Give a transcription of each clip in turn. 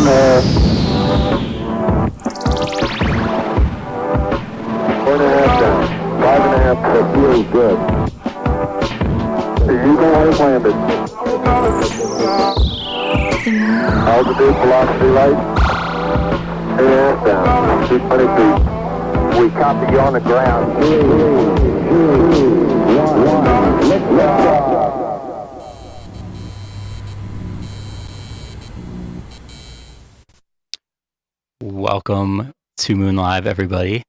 4.5 down. 5.5, that feels good. You go ahead and land it. Altitude, velocity light. And down. 220 feet. We copy you on the ground. 3, 2, 1, lift off. Welcome to Moon Live, everybody.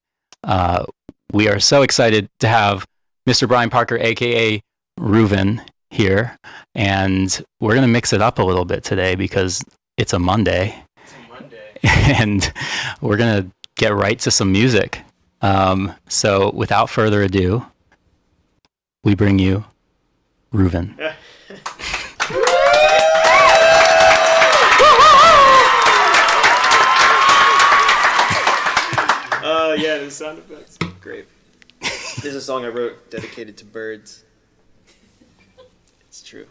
We are so excited to have Mr. Brian Parker, aka Ruven, here, and we're gonna mix it up a little bit today because it's a Monday. And we're gonna get right to some music. So without further ado, we bring you Ruven. Yeah, the sound effects. Great. This is a song I wrote dedicated to birds. It's true.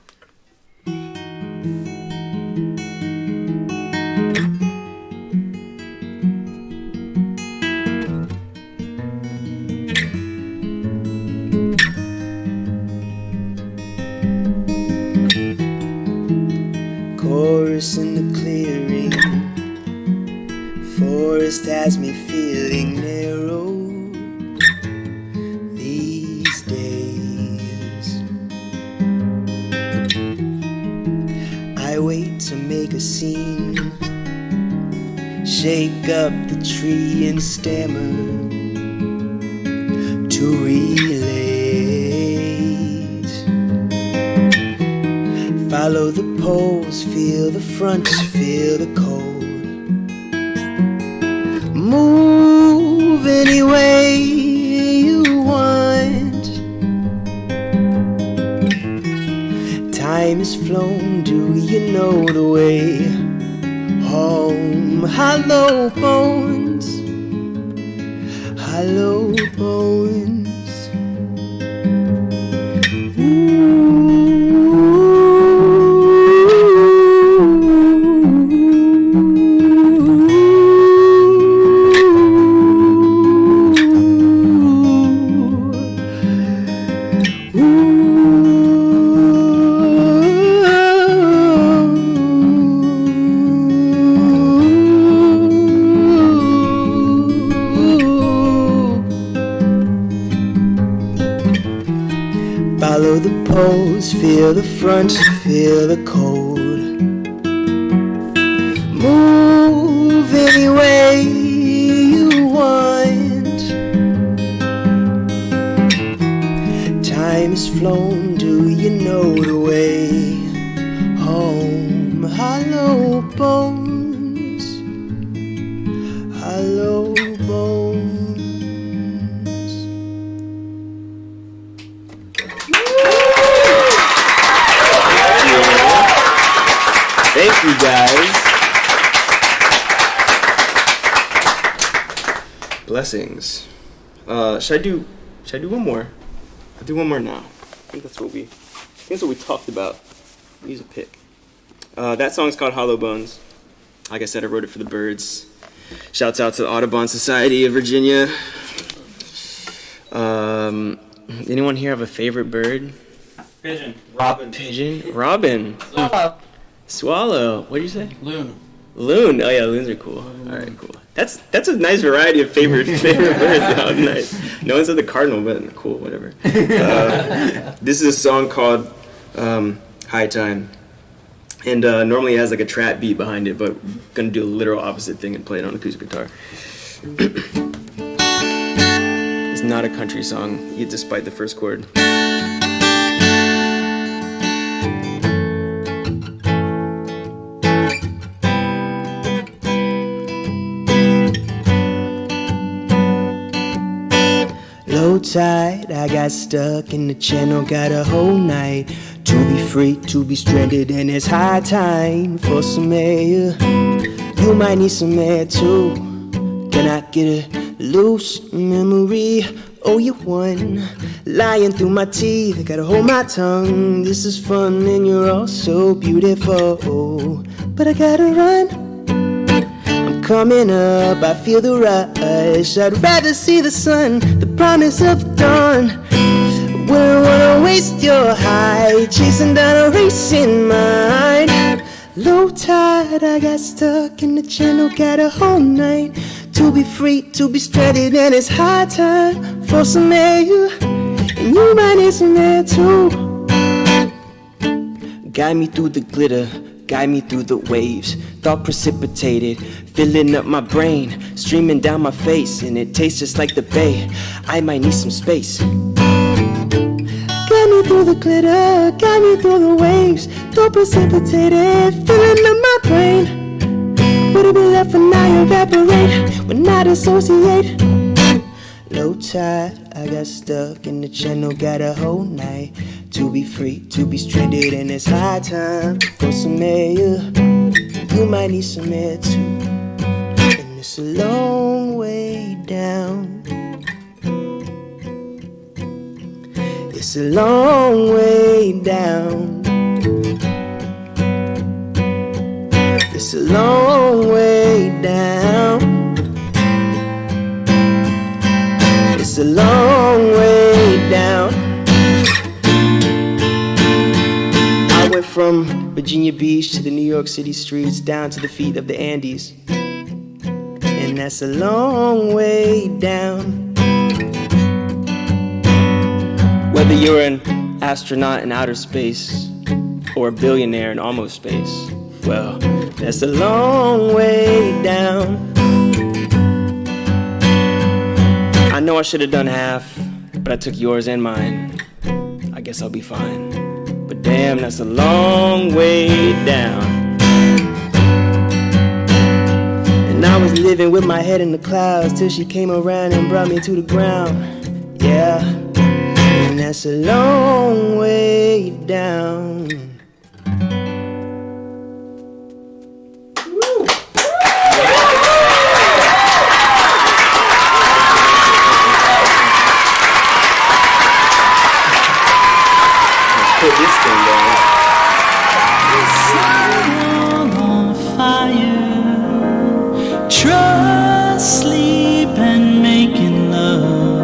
Chorus in the clearing. Forest has me feeling narrow these days. I wait to make a scene, shake up the tree and stammer to relate. Follow the poles, feel the front, feel the cold. Move any way you want. Time has flown, do you know the way home? Hollow bones, hollow bones. Follow the poles, feel the front, feel the cold. Move any way you want. Time has flown, do you know the way home? Hollow bones, hollow bones. Thank you, guys. Blessings. Should I do one more? I'll do one more now. I think that's what we talked about. Use a pick. That song's called Hollow Bones. Like I said, I wrote it for the birds. Shouts out to the Audubon Society of Virginia. Anyone here have a favorite bird? Pigeon. Robin. Pigeon? Robin. Swallow. What did you say? Loon. Loon. Oh yeah, loons are cool. All right, cool. That's a nice variety of favorite birds. Oh, nice. No one said the cardinal, but cool, whatever. This is a song called High Time, and normally it has like a trap beat behind it, but I'm gonna do a literal opposite thing and play it on acoustic guitar. It's not a country song, despite the first chord. Low tide, I got stuck in the channel, got a whole night to be free, to be stranded, and it's high time for some air. You might need some air too. Can I get a loose memory? Oh, you won. Lying through my teeth, I gotta hold my tongue. This is fun and you're all so beautiful, but I gotta run. coming up, I feel the rush. I'd rather see the sun, the promise of dawn. Wouldn't wanna waste your high, chasing down a racing mind. Low tide, I got stuck in the channel, got a whole night to be free, to be stranded, and it's high time for some air. And you might need some air too. Guide me through the glitter, guide me through the waves. Thought precipitated, filling up my brain, streaming down my face, and it tastes just like the bay. I might need some space. Guide me through the glitter, guide me through the waves. Thought precipitated, filling up my brain. Would it be left when I evaporate, when I dissociate? Low tide, I got stuck in the channel, got a whole night to be free, to be stranded, and it's high time for some air. You might need some air too. And it's a long way down. It's a long way down. It's a long way down. It's a long way down. I went from Virginia Beach to the New York City streets, down to the feet of the Andes. And that's a long way down. Whether you're an astronaut in outer space or a billionaire in almost space, well, that's a long way down. I know I should have done half, but I took yours and mine. I guess I'll be fine. But damn, that's a long way down. And I was living with my head in the clouds till she came around and brought me to the ground. Yeah, and that's a long way down. Put this thing down. On fire, trust, sleep, and making love.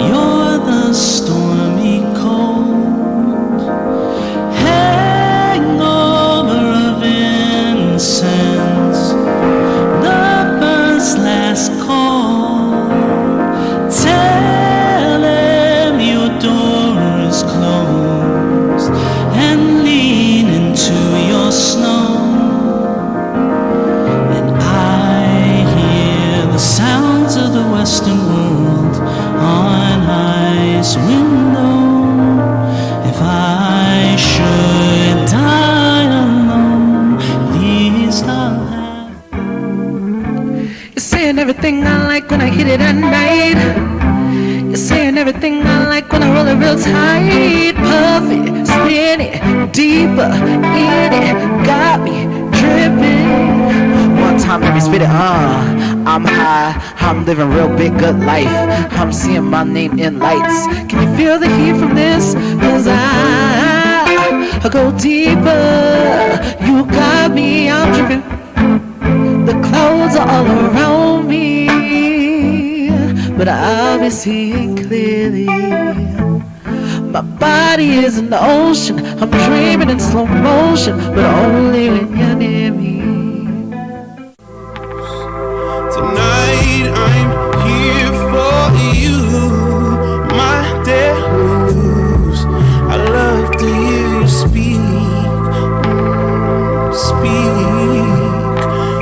You're the stormy cold, hangover of incense, the first last call. Tell him your door is closed and lean into your snow. And I hear the sounds of the western world on ice window. If I should die alone, at least I'll have. You're saying everything I like when I hit it at night. You're saying everything I like when I roll it real tight. Puffy, spin it, deeper in it, got me dripping. One time let me spit it, I'm high, I'm living real big good life. I'm seeing my name in lights. Can you feel the heat from this? Cause I go deeper. You got me, I'm dripping. The clouds are all around me, but I'll be seeing clearly. My body is in the ocean. I'm dreaming in slow motion, but only when you're near me. Tonight I'm here for you, my dear news. I love to hear you speak, speak.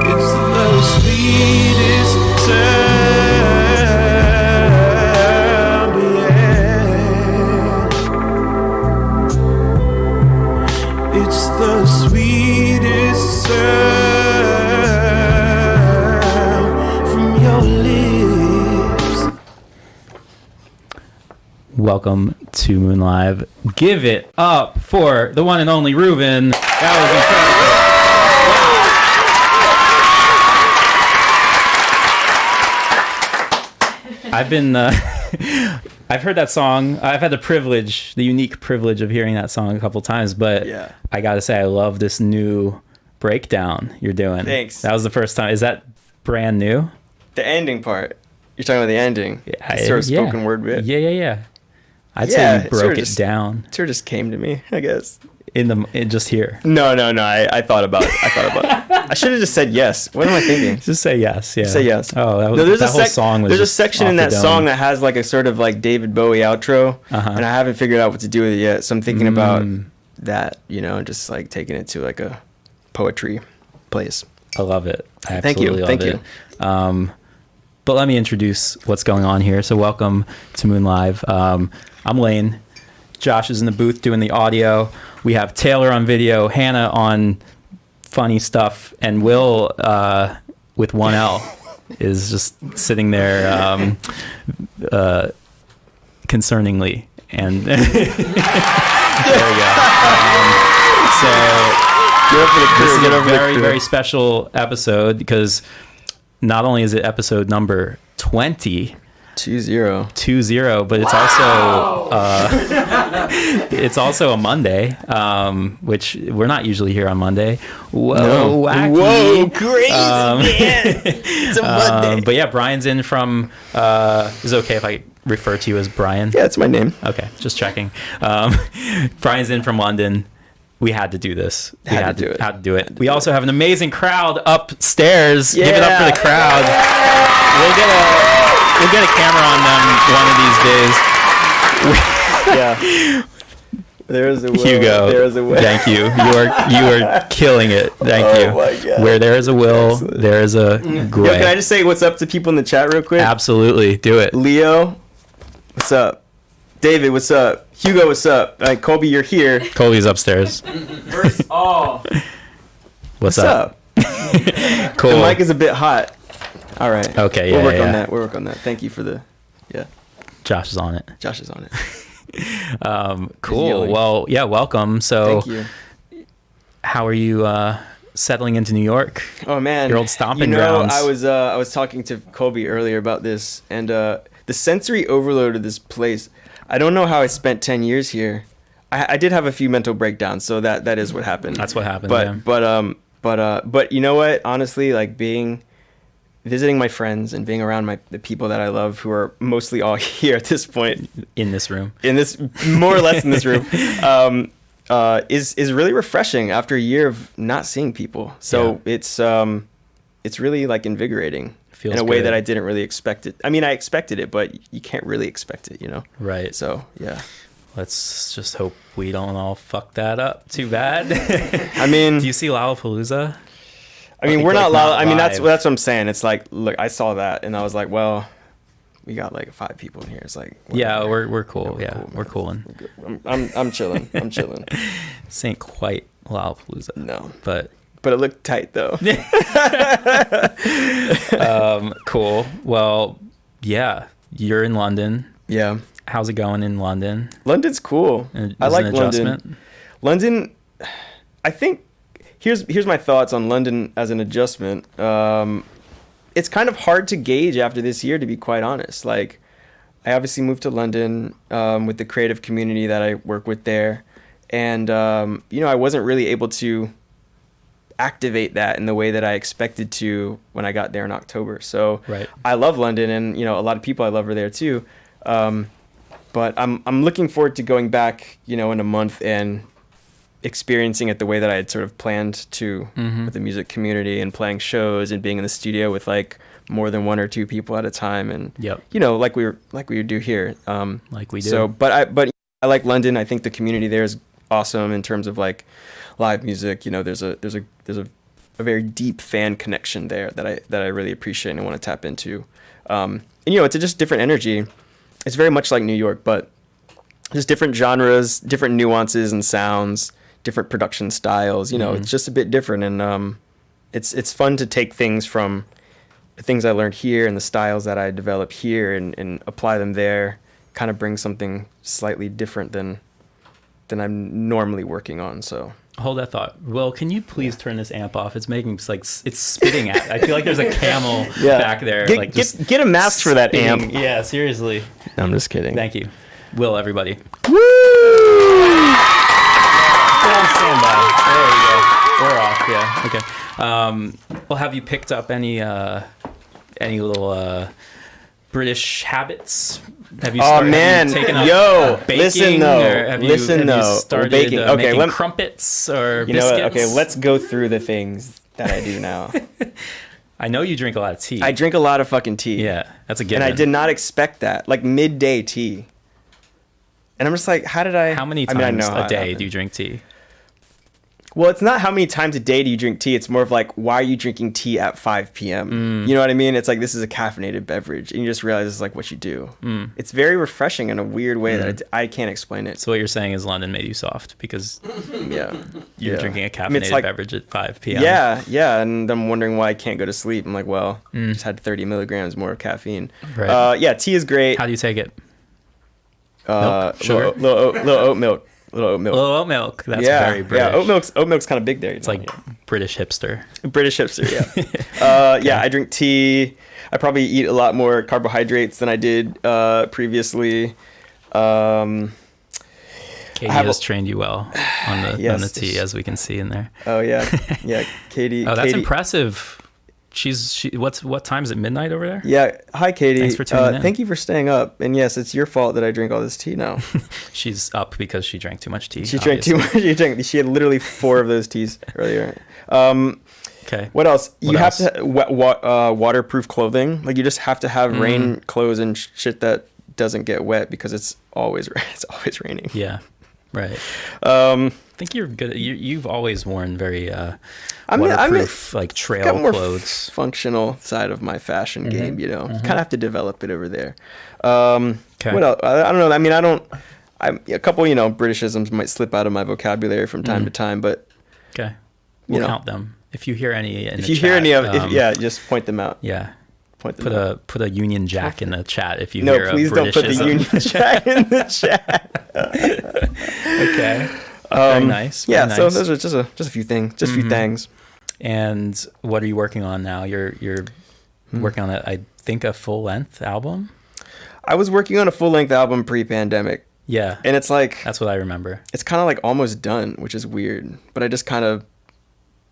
It's the sweetest sound, yeah. It's the sweetest sound from your lips. Welcome to Moon Live. Give it up for the one and only Ruven. That was incredible. I've been, I've heard that song. I've had the unique privilege of hearing that song a couple times, but Yeah. I gotta say, I love this new breakdown you're doing. Thanks. That was the first time. Is that brand new? The ending part. You're talking about the ending. Yeah, Sort of spoken word bit. Yeah. I'd say you broke it down. It sort of just came to me, I guess. Just here. No. I thought about it. I should have just said yes. What am I thinking? Just say yes. Yeah. Say yes. Oh, that was, No, that whole song was there's a just section off in the that dome. song that has like a sort of like David Bowie outro, and I haven't figured out what to do with it yet. So I'm thinking about that, just like taking it to like a poetry place. I love it. I Thank you. absolutely love it. But let me introduce what's going on here. So welcome to Moon Live. I'm Lane. Josh is in the booth doing the audio. We have Taylor on video, Hannah on funny stuff, and Will with 1L is just sitting there concerningly. And there we go. So this is a very, very special episode because not only is it episode number 20, 20, but it's also a Monday, which we're not usually here on Monday. Whoa, wacky. Whoa, crazy, man. It's a Monday. But yeah, Brian's in from, is it okay if I refer to you as Brian? Yeah, it's my name. Okay, just checking. Brian's in from London. We had to do this. We had to do it. We also have an amazing crowd upstairs. Yeah. Give it up for the crowd. We'll get a camera on them one of these days. Yeah. There's a Will. Hugo. There's a Will. Thank you. You are killing it. Thank you. Oh my God. Where there is a Will, Excellent. there is a Gray. Yo, can I just say what's up to people in the chat real quick? Absolutely. Do it. Leo, what's up? David, what's up? Hugo, what's up? Colby, you're here. Colby's upstairs. Where's all? What's up? Cool. The mic is a bit hot. All right. Okay. We'll Yeah. work on that. We'll work on that. Thank you for the. Yeah. Josh is on it. Josh is on it. Cool. Yelling. Well, yeah. Welcome. So, Thank you. how are you settling into New York? Oh man, Your old stomping grounds. I was talking to Colby earlier about this, and the sensory overload of this place. I don't know how I spent 10 years here. I did have a few mental breakdowns, so that is what happened. That's what happened. But you know what? Honestly, like visiting my friends and being around the people that I love, who are mostly all here at this point in this room, more or less in this room, is really refreshing after a year of not seeing people. So it's really like invigorating. Feels in a way good. that I didn't really expect it. I mean, I expected it, but you can't really expect it, Right. So, yeah. Let's just hope we don't all fuck that up too bad. I mean, do you see Lollapalooza? I mean, Like, we're not not I mean, that's live. what I'm saying. It's like, look, I saw that and I was like, well, we got like 5 people in here. It's like, Yeah, we're cool. Yeah, We're coolin'. I'm chilling. I'm chilling. This ain't quite Lollapalooza. No. But it looked tight though. cool. Well, yeah, you're in London. Yeah. How's it going in London? London's cool. I like London. London, I think, here's my thoughts on London as an adjustment. It's kind of hard to gauge after this year, to be quite honest. Like, I obviously moved to London with the creative community that I work with there. And, I wasn't really able to activate that in the way that I expected to when I got there in October. So right. I love London, and, a lot of people I love are there too. But I'm looking forward to going back, in a month and experiencing it the way that I had sort of planned to with the music community and playing shows and being in the studio with like more than 1 or 2 people at a time. And, like we do here. Like we do. So, but I like London. I think the community there is awesome in terms of like live music. There's a very deep fan connection there that I really appreciate and want to tap into. And it's a just different energy. It's very much like New York, but just different genres, different nuances and sounds, different production styles. It's just a bit different, and it's fun to take things from the things I learned here and the styles that I develop here and apply them there. Kind of bring something slightly different than I'm normally working on. So. Hold that thought. Will, can you please turn this amp off? It's making it's spitting at. I feel like there's a camel back there. Get a mask for that amp. Yeah, seriously. No, I'm just kidding. Thank you. Will, everybody. Woo! Stand by. There we go. We're off. Yeah, Okay. Well, have you picked up any little British habits? Have you Oh man, taken up yo, baking, listen though, have you started baking. Okay, making crumpets or you know biscuits? what? Okay, let's go through the things that I do now. I know you drink a lot of tea. I drink a lot of fucking tea. Yeah, that's a given. And I did not expect that, like midday tea. And I'm just like, how many times a day do you drink tea? Well, it's not how many times a day do you drink tea. It's more of like, why are you drinking tea at 5 p.m.? You know what I mean? It's like, this is a caffeinated beverage. And you just realize it's like what you do. It's very refreshing in a weird way that I can't explain it. So what you're saying is London made you soft because Yeah. you're drinking a caffeinated beverage at 5 p.m. Yeah. And I'm wondering why I can't go to sleep. I'm like, well, just had 30 milligrams more of caffeine. Right. Yeah, tea is great. How do you take it? Milk, sugar? Little oat milk. Little oat milk. Little oat milk. That's very British. Yeah, oat milk's kind of big there. It's like British hipster. British hipster, yeah. Yeah, I drink tea. I probably eat a lot more carbohydrates than I did previously. Katie has trained you well on the tea, as we can see in there. Oh yeah, Katie. Oh, that's impressive. What time is it? Midnight over there? Yeah. Hi, Katie. Thanks for tuning in. Thank you for staying up. And yes, it's your fault that I drink all this tea now. She's up because she drank too much tea. She drank too much. She had literally 4 of those teas earlier. Okay. What else? You have to waterproof clothing. Like you just have to have rain clothes and shit that doesn't get wet because it's always raining. Yeah. Right. I think you're good. You've always worn very waterproof, like trail got more clothes. Functional side of my fashion game, you know. Kind of have to develop it over there. What else? I don't know. I mean, a couple, Britishisms might slip out of my vocabulary from time to time, but okay, we'll count them. If you hear any, just point them out. Yeah. Put a Union Jack in the chat if you no, hear please don't put the Union Jack in the chat. Okay. Very nice. Yeah. So those are just a few things. Just a few things. And what are you working on now? You're working on I think a full length album. I was working on a full length album pre-pandemic. Yeah. And it's like that's what I remember. It's kind of like almost done, which is weird. But I just kind of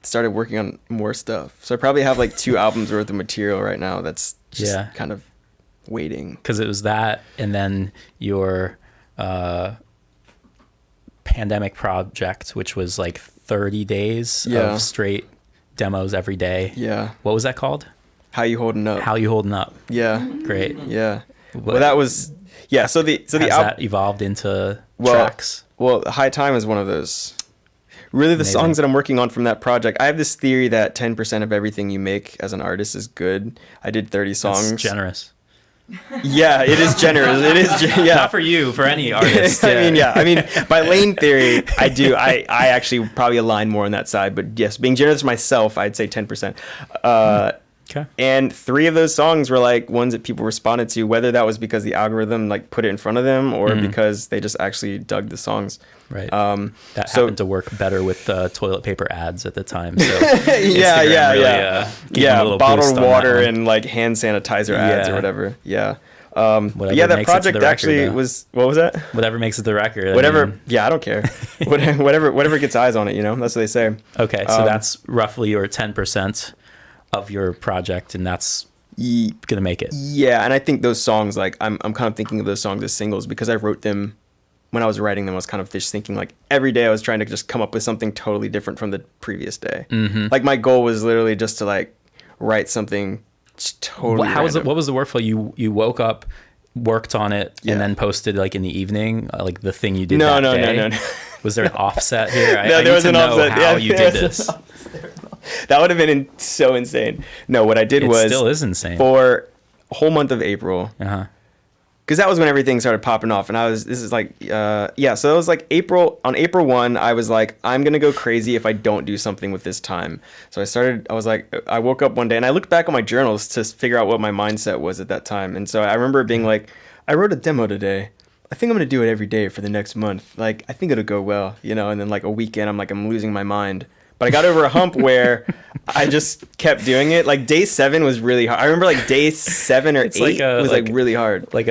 started working on more stuff. So I probably have like 2 albums worth of material right now that's just kind of waiting. Because it was that and then your pandemic project, which was like 30 days of straight demos every day. Yeah. What was that called? How You Holding Up. How You Holding Up. Yeah. Great. Yeah. Well, that was... Yeah, so the that evolved into tracks? Well, High Time is one of those. Really, the songs that I'm working on from that project, I have this theory that 10% of everything you make as an artist is good. I did 30 songs. That's generous. Yeah, it is generous. It is, Not for you, for any artist. I mean, by lane theory, I do. I actually probably align more on that side. But yes, being generous myself, I'd say 10%. Okay. And 3 of those songs were like ones that people responded to, whether that was because the algorithm like put it in front of them or because they just actually dug the songs. Right. That happened to work better with toilet paper ads at the time. So bottled water and like hand sanitizer ads or whatever. Yeah. That project actually was. What was that? Whatever makes it the record. Whatever. I don't care. whatever gets eyes on it. That's what they say. Okay, so that's roughly your 10% of your project, and that's gonna make it. Yeah, and I think those songs, like I'm kind of thinking of those songs as singles because I wrote them when I was writing them. I was kind of just thinking like every day I was trying to just come up with something totally different from the previous day. Like my goal was literally just to like write something totally. What was the workflow? You woke up, worked on it, and then posted like in the evening, like the thing you did. No. Was there an offset here? No, there was an offset. How you did this? That would have been so insane. No, what I did was... It still is insane. For a whole month of April. Because that was when everything started popping off. And so it was like on April 1, I was like, I'm going to go crazy if I don't do something with this time. So I woke up one day and I looked back on my journals to figure out what my mindset was at that time. And so I remember being like, I wrote a demo today. I think I'm going to do it every day for the next month. Like, I think it'll go well, and then like a weekend, I'm losing my mind. But I got over a hump where I just kept doing it. Like day 7 was really hard. I remember like day 7 or 8 was like really hard. Like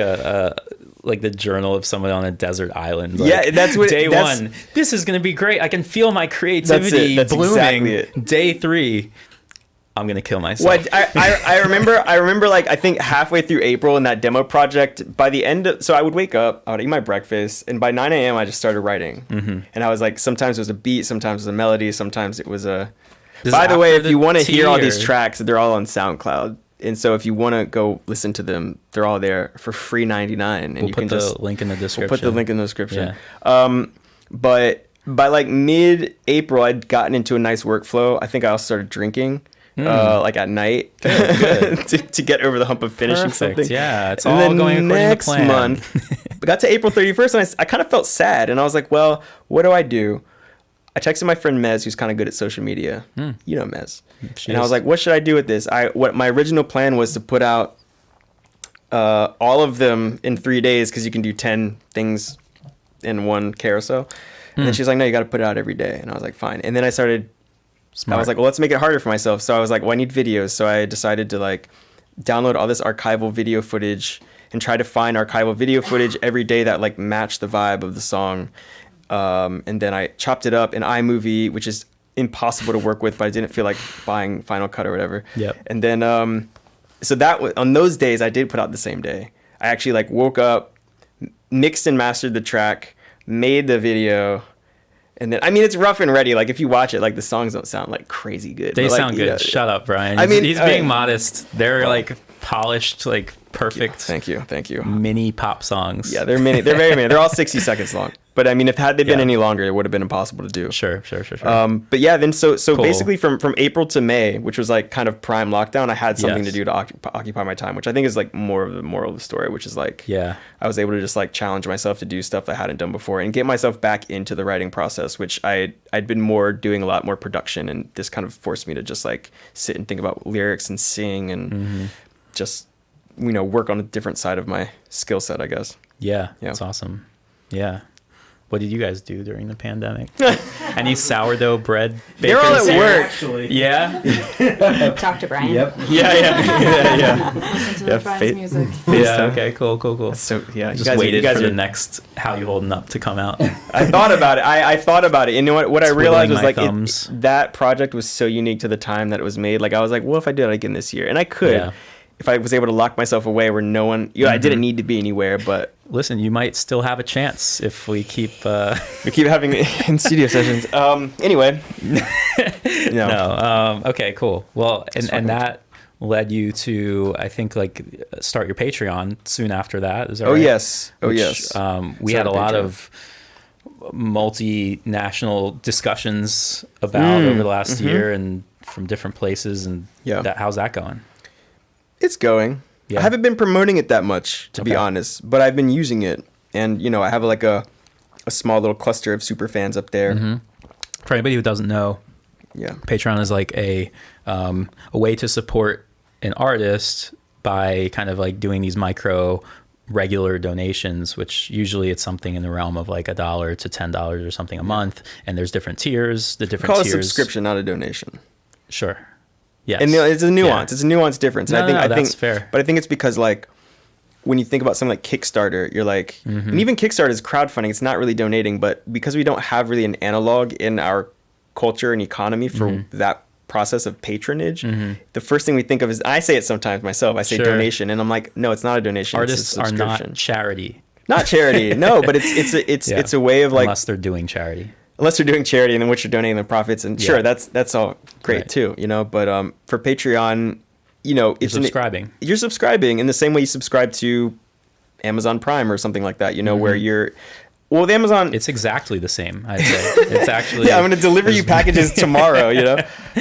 like the journal of someone on a desert island. Yeah, that's what day one. This is gonna be great. I can feel my creativity That's blooming. exactly it. Day 3, I'm gonna kill myself. What I remember like I think halfway through April in that demo project, by the end of, so I would wake up, I would eat my breakfast, and by 9 a.m. I just started writing. And I was like, sometimes it was a beat, sometimes it was a melody, sometimes it was a. By the way, if you want to hear all these tracks, they're all on SoundCloud. And so if you want to go listen to them, they're all there for free 99. And we'll put the link in the description. We'll put the link in the description. Yeah. But by like mid-April, I'd gotten into a nice workflow. I think I also started drinking. Like at night to get over the hump of finishing something. Yeah, it's all going according to plan. Next month, we got to April 31st, and I kind of felt sad, and I was like, well, what do I do? I texted my friend Mez, who's kind of good at social media. You know Mez. I was like, what should I do with this? What my original plan was to put out all of them in 3 days, because you can do 10 things in one carousel. And then she's like, no, you got to put it out every day. And I was like, fine. And then I started... Smart. I was like, well, let's make it harder for myself. So I was like, well, I need videos. So I decided to like download all this archival video footage and try to find archival video footage every day that like matched the vibe of the song. And then I chopped it up in iMovie, which is impossible to work with, but I didn't feel like buying Final Cut or whatever. Yep. And then, so that on those days I did put out the same day. I actually like woke up, mixed and mastered the track, made the video. And then, I mean, it's rough and ready. Like, if you watch it, like, the songs don't sound, like, crazy good. They like, sound good. Shut up, Brian. I mean, he's being modest. They're, like, polished, like, perfect. Thank you. Mini pop songs. Yeah, they're mini. They're very mini. They're all 60 seconds long. But, I mean, if had they been any longer, it would have been impossible to do. Sure. But, yeah, then so Cool. basically from April to May, which was, like, kind of prime lockdown, I had something to do to occupy my time, which I think is, like, more of the moral of the story, which is, like, I was able to just, like, challenge myself to do stuff I hadn't done before and get myself back into the writing process, which I'd been doing a lot more production, and this kind of forced me to just, like, sit and think about lyrics and sing and just, work on a different side of my skill set, I guess. Yeah, that's awesome. Yeah. What did you guys do during the pandemic? Any sourdough bread bakers? They're all at work. Actually. Yeah? Talk to Brian. Yep. Yeah. Listen to Brian's music. Yeah, okay, cool. So, yeah. Just waited for the next How You Holding Up to come out. I thought about it. I thought about it. And you know what I realized was, like, that project was so unique to the time that it was made. Like, I was like, well, if I did it again this year. And I could. Yeah. If I was able to lock myself away where no one... I didn't need to be anywhere, but... Listen, you might still have a chance if we keep... We keep having in studio sessions. Anyway. No. Okay, cool. Well, and that led you to, I think, like, start your Patreon soon after that. Is that right? Yes. We had a lot of multinational discussions about over the last year and from different places. And how's that going? It's going. Yeah. I haven't been promoting it that much, to be honest, but I've been using it. And, I have like a small little cluster of super fans up there. For anybody who doesn't know, Patreon is like a way to support an artist by kind of like doing these micro regular donations, which usually it's something in the realm of like $1 to $10 or something a month. And there's different tiers. The different tiers. Call it a subscription, not a donation. Sure. Yes. And it's a nuance. It's a nuanced difference. No, and I think that's fair. But I think it's because, like, when you think about something like Kickstarter, you're like, and even Kickstarter is crowdfunding. It's not really donating, but because we don't have really an analog in our culture and economy for that process of patronage, the first thing we think of is, I say it sometimes myself, I say donation, and I'm like, no, it's not a donation. Artists are not charity. Not charity, no, but it's a way of, like, unless they're doing charity. Unless they're doing charity, and then what you're donating the profits, and sure, that's all great too, But for Patreon, it's you're subscribing in the same way you subscribe to Amazon Prime or something like that, where you're. Well, the Amazon. It's exactly the same. I'd say it's actually. I'm going to deliver you packages tomorrow,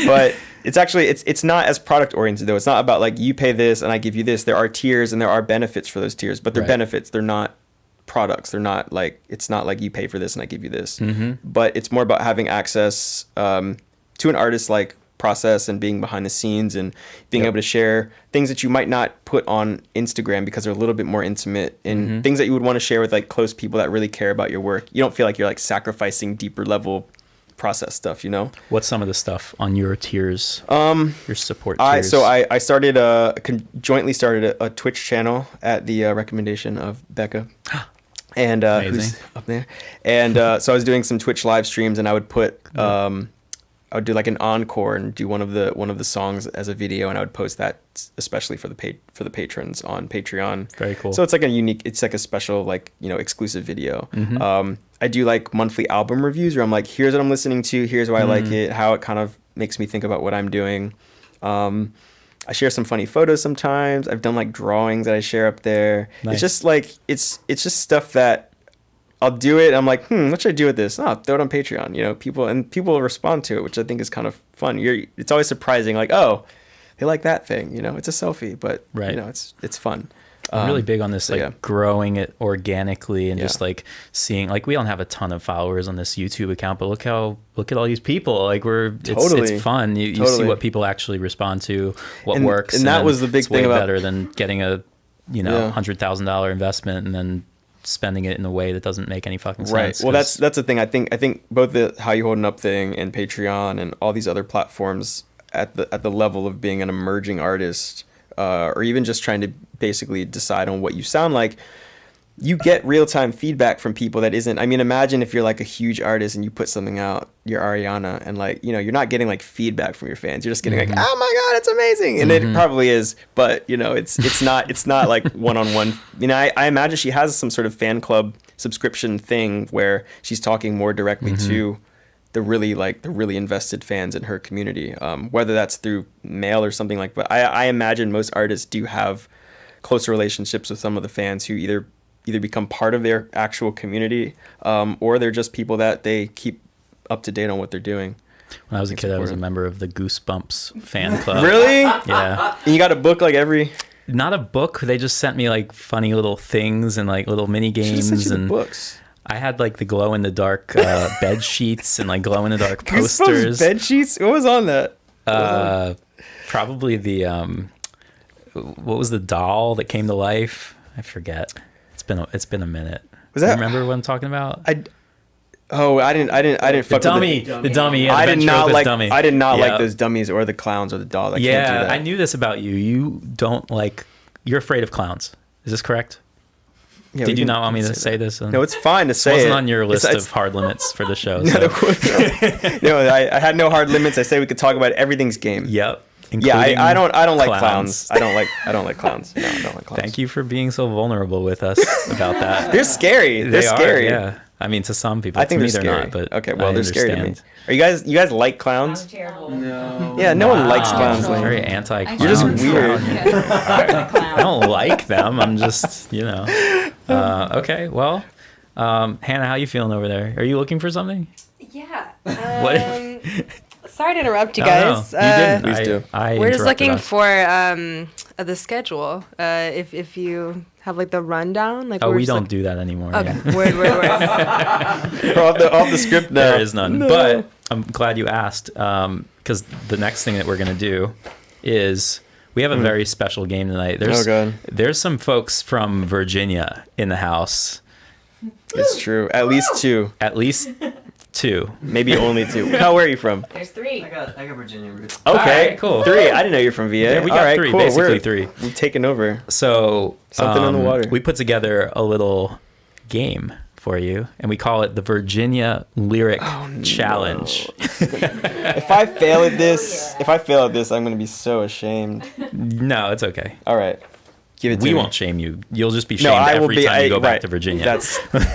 But it's actually it's not as product oriented though. It's not about like you pay this and I give you this. There are tiers and there are benefits for those tiers, but they're benefits. They're not products. They're not like, it's not like you pay for this and I give you this, but it's more about having access to an artist's like process and being behind the scenes and being able to share things that you might not put on Instagram because they're a little bit more intimate and things that you would want to share with like close people that really care about your work. You don't feel like you're like sacrificing deeper level process stuff, you know. What's some of the stuff on your tiers? Your support tiers. I started jointly started a Twitch channel at the recommendation of Becca. And who's up there? And so I was doing some Twitch live streams, and I would put I would do like an encore and do one of the songs as a video, and I would post that especially for the patrons on Patreon. Very cool. So it's like a special, like, you know, exclusive video. I do like monthly album reviews where I'm like, here's what I'm listening to, here's why I like it, how it kind of makes me think about what I'm doing. I share some funny photos sometimes. I've done like drawings that I share up there. Nice. It's just like it's just stuff that I'll do it. I'm like, what should I do with this? Oh, throw it on Patreon. You know, people respond to it, which I think is kind of fun. It's always surprising, like, oh, they like that thing. You know, it's a selfie, but right. You know, it's fun. I'm really big on this, like growing it organically and just like seeing, like, we don't have a ton of followers on this YouTube account, but look at all these people. Like it's fun. You see what people actually respond to, what works. And that was the big thing about better than getting a, you know, $100,000 investment and then spending it in a way that doesn't make any fucking sense. Right. Well, that's the thing. I think both the How You Holding Up thing and Patreon and all these other platforms at the level of being an emerging artist, or even just trying to basically decide on what you sound like, you get real-time feedback from people that isn't, I mean, imagine if you're like a huge artist and you put something out, you're Ariana, and like, you know, you're not getting like feedback from your fans. You're just getting like, oh my God, it's amazing. And it probably is, but you know, it's not like one-on-one. You know, I imagine she has some sort of fan club subscription thing where she's talking more directly to the really invested fans in her community, whether that's through mail or something like that. I imagine most artists do have closer relationships with some of the fans who either become part of their actual community, or they're just people that they keep up to date on what they're doing. When I was a kid, I was a member of the Goosebumps fan club. Really? Yeah. And you got a book like every... Not a book. They just sent me like funny little things and like little mini games and books. I had like the glow in the dark bed sheets and like glow in the dark posters. Bed sheets? What was on that? Probably the what was the doll that came to life? I forget. It's been a minute. Was that? You remember what I'm talking about? I didn't fuck dummy. with The dummy. Yeah, I did not like dummy. I did not like those dummies or the clowns or the dolls. I can't do that. I knew this about you. You don't like. You're afraid of clowns. Is this correct? Yeah, Did you not want me to say this? No, it's fine to say it. It wasn't on your list of hard limits for the show. So. No, I had no hard limits. I say we could talk about everything's game. Yep. Yeah, I don't like clowns. I don't like clowns. No, I don't like clowns. Thank you for being so vulnerable with us about that. They're scary. They're scary. Yeah. I mean, to some people, I think to me they're they're scary. not. But okay, well, they're scary to me. Are you guys like clowns? Terrible. No. Yeah, no one likes clowns. I'm very anti-clown. You're just weird. I don't like them. I'm just, you know. Okay, well, Hannah, how you feeling over there? Are you looking for something? Yeah. What? Sorry to interrupt you guys. No, you didn't. Please do. We're just looking for the schedule. If you have like the rundown, like we don't do that anymore. Okay. Yeah. Word. We're off the script now. There is none. No. But I'm glad you asked, because the next thing that we're gonna do is we have a very special game tonight. There's some folks from Virginia in the house. It's true. At least two. Maybe only two. Kyle, where are you from? There's 3. I got Virginia roots. Okay, right, cool. 3. I didn't know you're from VA. Yeah, we got 3, cool. basically 3. We've taken over. So Something in the water. We put together a little game for you, and we call it the Virginia Lyric Challenge. If I fail at this, I'm going to be so ashamed. No, it's okay. All right. Give it to me. We won't shame you. You'll just be shamed every time you go back to Virginia.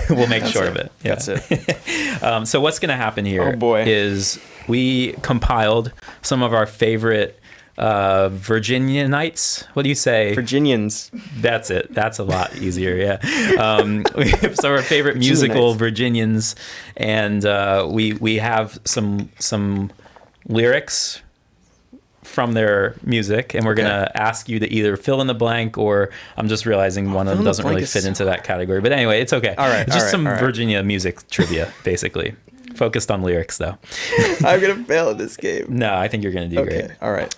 We'll make sure of it. Yeah. That's it. So what's going to happen here is we compiled some of our favorite Virginianites. What do you say? Virginians. That's it. That's a lot easier. Yeah. We have some of our favorite musical Virginians, and we have some lyrics from their music, and we're gonna ask you to either fill in the blank, or I'm just realizing one of them doesn't really fit into that category. But anyway, it's okay. All right. Just some Virginia music trivia, basically. Focused on lyrics, though. I'm gonna fail at this game. No, I think you're gonna do great. All right.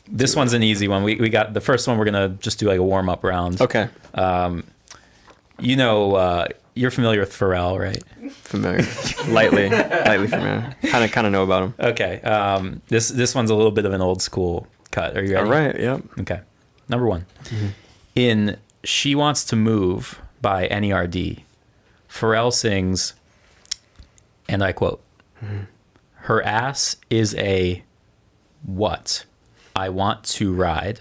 This one's an easy one. We got the first one. We're gonna just do like a warm up round. Okay. You know you're familiar with Pharrell, right? Familiar, lightly familiar. Kind of know about him. Okay. This one's a little bit of an old school cut. Are you ready? All right. Yep. Okay. Number one. In "She Wants to Move" by NERD, Pharrell sings, and I quote, "Her ass is a what? I want to ride."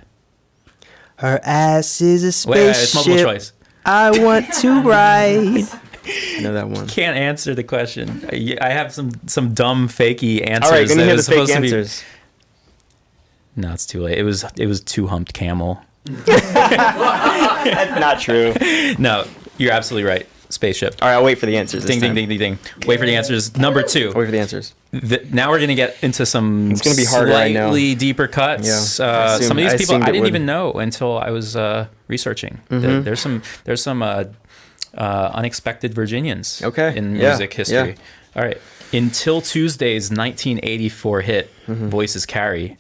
Her ass is a Wait, it's multiple spaceship. choice. I want to ride. I know that one. Can't answer the question. I have some dumb fakey answers. All right, gonna that hear was the fake supposed to be- answers. No, it's too late. It was two-humped camel. That's not true. No, you're absolutely right. Spaceship. All right, I'll wait for the answers. Ding, ding, ding, ding, ding. Wait for the answers. Number two. I'll wait for the answers. Now we're going to get into some It's gonna be harder, I know. slightly deeper cuts. Yeah. I Some of assumed- these I people assumed I it didn't would. even know until I was researching. Mhm. There's some unexpected Virginians in Yeah. music history. Yeah. All right. Until Tuesday's 1984 hit, Mm-hmm. Voices Carry,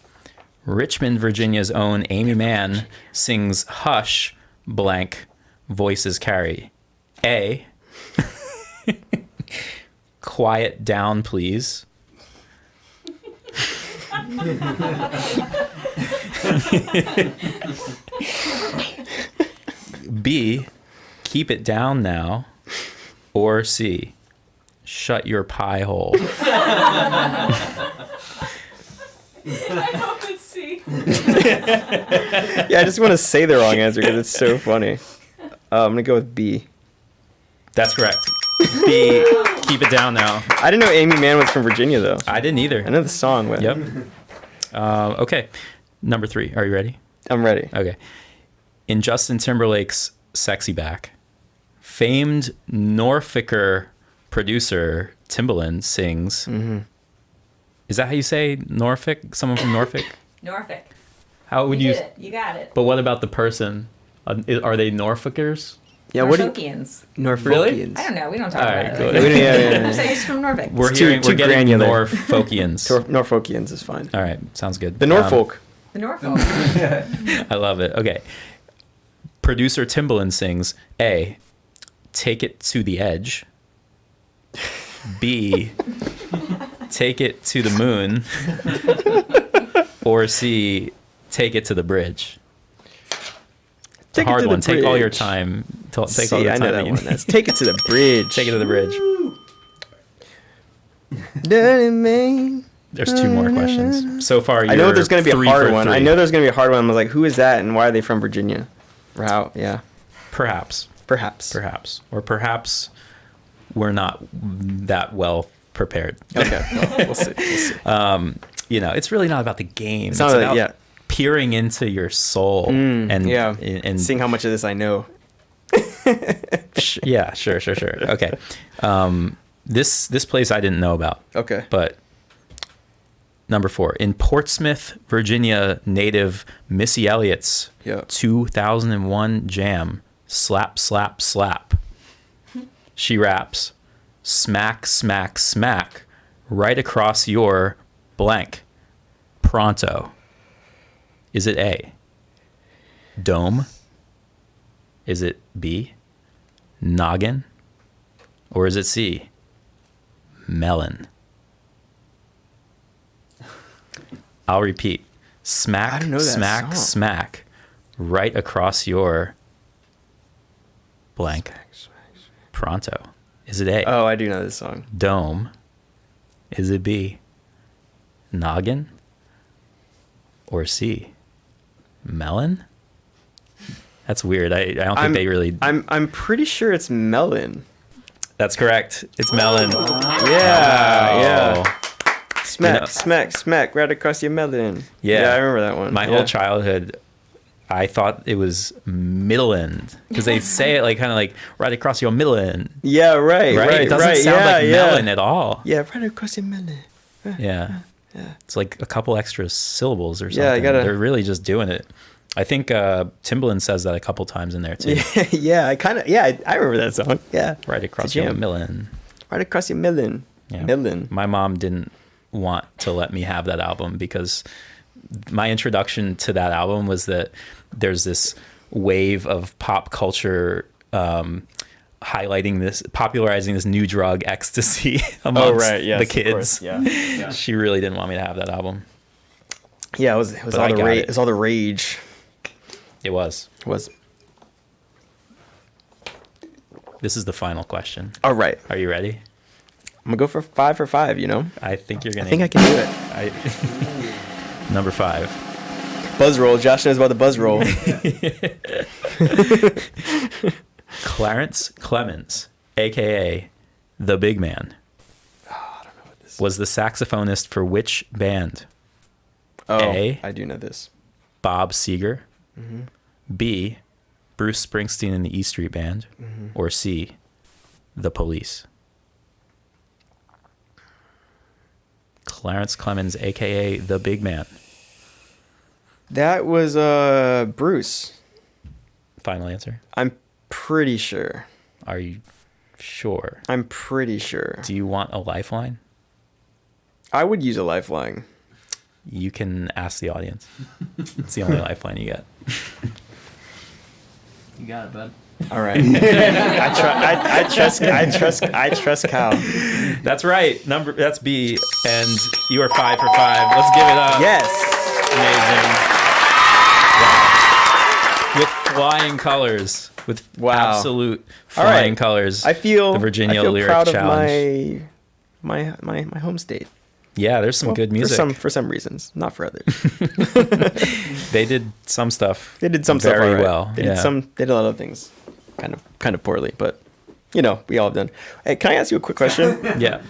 Richmond, Virginia's own m00n sings Hush blank Voices Carry. A. Quiet down, please. B. Keep it down now. Or C. Shut your pie hole. I hope it's C. Yeah, I just want to say the wrong answer because it's so funny. I'm gonna go with B. That's correct. B. Keep it down now. I didn't know m00n was from Virginia though. I didn't either. I know the song. But Yep. Okay. Number 3. Are you ready? I'm ready. Okay. In Justin Timberlake's Sexy Back, famed Norfolker producer Timbaland sings. Is that how you say Norfolk? Someone from Norfolk? Norfolk. How would you? did it. You got it. But what about the person? Are they Norfolkers? Yeah. What do you? Norfolkians. Norfolkians. I don't know. We don't talk All about right, it. cool. Like, Yeah. Say he's from Norfolk. We're It's hearing. too We're getting granular. Norfolkians. Norfolkians is fine. All right, sounds good. The Norfolk. The Norfolk. I love it. Okay. Producer Timbaland sings A. Take it to the edge. B. Take it to the moon. Or C. Take it to the bridge. It's a Take it hard to the one. Take all your bridge. time. Take all See, the I time. know that that you one. need. That's take it to the bridge. Take it to the bridge. Dirty man. There's 2 more questions. So far, I know there's going to be a 3 hard for one. 3. I know there's going to be a hard one. I was like, who is that and why are they from Virginia? Or how? Yeah. Perhaps. Perhaps. Or perhaps we're not that well prepared. Okay. Well, we'll see. It's really not about the game. It's not about yeah. peering into your soul and Yeah. and Seeing how much of this I know. yeah, sure. Okay. This place I didn't know about. Okay. But number 4, in Portsmouth, Virginia native Missy Elliott's 2001 jam, Slap, Slap, Slap. She raps, smack, smack, smack, right across your blank, pronto. Is it A, dome? Is it B, noggin? Or is it C, melon? I'll repeat. I Smack, don't know that smack, song. smack, right across your blank, pronto. Is it A, Oh, I do know this song. dome? Is it B, noggin? Or C, melon? That's weird. I don't think they really... I'm pretty sure it's melon. That's correct. It's melon. Yeah. Oh. Smack, You know- smack, right across your melon. Yeah. I remember that one. My Yeah. whole childhood, I thought it was middle end because they say it like kind of like right across your middle end. Yeah, right. It doesn't sound like melon at all. Yeah, right across your melon. Yeah. It's like a couple extra syllables or something. Yeah, I gotta- They're really just doing it. I think Timbaland says that a couple times in there too. Yeah, I remember that song. Yeah. Right across It's a your jam. melon. Right across your melon. Yeah. Melon. My mom didn't want to let me have that album because my introduction to that album was that there's this wave of pop culture highlighting this, popularizing this new drug, ecstasy, amongst Yes, the of kids. course, yeah. She really didn't want me to have that album. Yeah, it was But all I the got rage. it. It was all the rage. It was. It was. This is the final question. All right. Are you ready? I'm gonna go for 5 for 5. You know. I think you're gonna. I think I can do it. Number 5. Buzz roll. Josh knows about the buzz roll. Clarence Clemens, aka the Big Man, was the saxophonist for which band? Oh, A. I do know this. Bob Seger, B. Bruce Springsteen and the E Street Band, or C. The Police? Clarence Clemens, aka the Big Man. That was Bruce. Final answer. I'm pretty sure. Are you sure? I'm pretty sure. Do you want a lifeline? I would use a lifeline. You can ask the audience. It's the only lifeline you get. You got it, bud. All right. I trust Cal. That's right. That's B, and you are 5 for 5. Let's give it up. Yes. Amazing. Wow. With flying colors. With Wow. absolute All right. flying colors. I feel the Virginia I feel Lyric proud Challenge. of my home state. Yeah, there's some good music. For some reasons, not for others. They did some stuff. They did some very stuff all right. well. They yeah. did a lot of things kind of poorly, but we all have done. Hey, can I ask you a quick question? Yeah.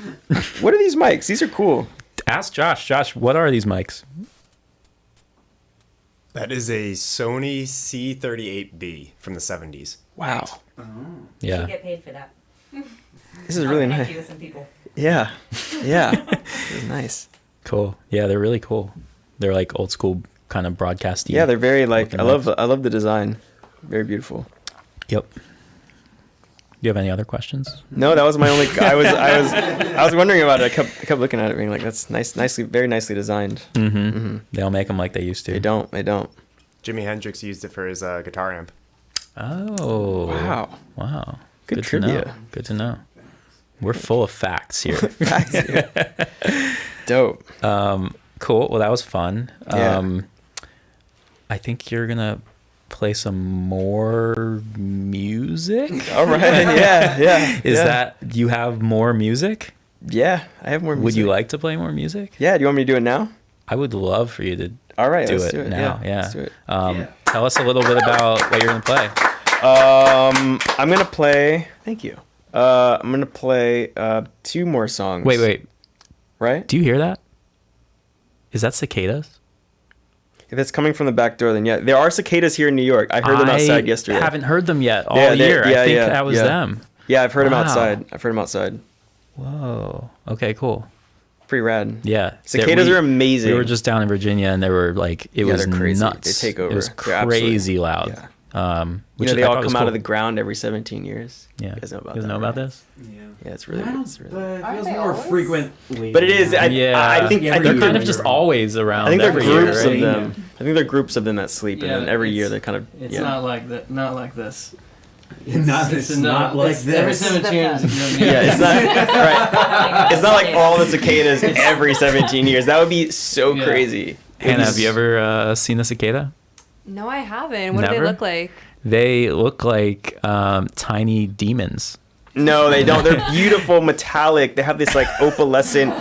What are these mics? These are cool. Ask Josh. Josh, what are these mics? That is a Sony C38B from the 70s. Wow. Yeah. You get paid for that. This is really I'll nice. connect you with some people. Yeah. This is nice. Cool. Yeah, they're really cool. They're like old school kind of broadcasty. Yeah, they're very like looking I love the design. Very beautiful. Yep. Do you have any other questions? No, that was my only. I was wondering about it. I kept looking at it, being like, "That's very nicely designed." Mm-hmm. They don't make them like they used to. They don't. Jimi Hendrix used it for his guitar amp. Oh. Wow. Good To trivia. know. Good to know. We're full of facts here. Dope. Cool. Well, that was fun. Yeah. I think you're gonna play some more music. All right. Yeah. Is that you have more music? Yeah, I have more music. Would you like to play more music? Yeah. Do you want me to do it now? I would love for you to All right. do Let's it do it now. Yeah. Yeah. Let's do it. Tell us a little bit about what you're gonna play. I'm gonna play. Thank you. I'm gonna play 2 more songs. Wait. Right? Do you hear that? Is that cicadas? If it's coming from the back door, then yeah, there are cicadas here in New York. I heard them outside yesterday. I haven't heard them yet all Yeah, year. I think yeah, that was yeah. them. Yeah, I've heard them Wow. outside. Whoa. Okay, cool. Pretty rad. Yeah. Cicadas are amazing. We were just down in Virginia and they were like, it was they're crazy. nuts. They take over. It was They're crazy loud. Yeah. Which they I all thought was come out cool. of the ground every 17 years. Yeah. You guys know about You that, know about right? this? Yeah, it's really. It feels they more always? frequently. But it is. I think Yeah, they're every kind year. of just always around. I think there are every year, groups right? of them. I think there are groups of them that sleep, and Yeah, then every year it's- they kind of. It's yeah. not like that. Not like this. It's not like it's Every this. 17 years. Yeah, it's not right. It's not like all the cicadas every 17 years. That would be so Yeah. crazy. Hannah, have you ever seen a cicada? No, I haven't. What do Never? they look like? They look like tiny demons. No, they don't. They're beautiful, metallic. They have this like opalescent,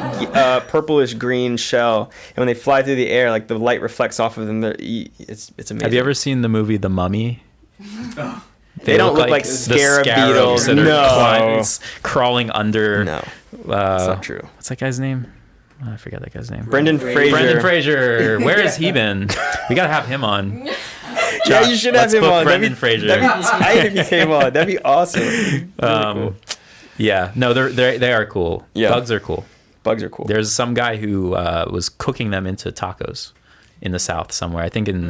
purplish green shell, and when they fly through the air, like the light reflects off of them. It's amazing. Have you ever seen the movie The Mummy? They don't look like the scarab scarabs beetles. that are No. crawling under. No, that's not true. What's that guy's name? Oh, I forget that guy's name. Brendan Fraser. Brendan Fraser. Where has he been? We gotta have him on. Yeah, you should have let's him book on. Brendan Fraser. That'd be tight if he came on. That'd be awesome. Really cool. Yeah, no, they are cool. Yeah. Bugs are cool. Bugs are cool. There's some guy who was cooking them into tacos in the South somewhere. I think in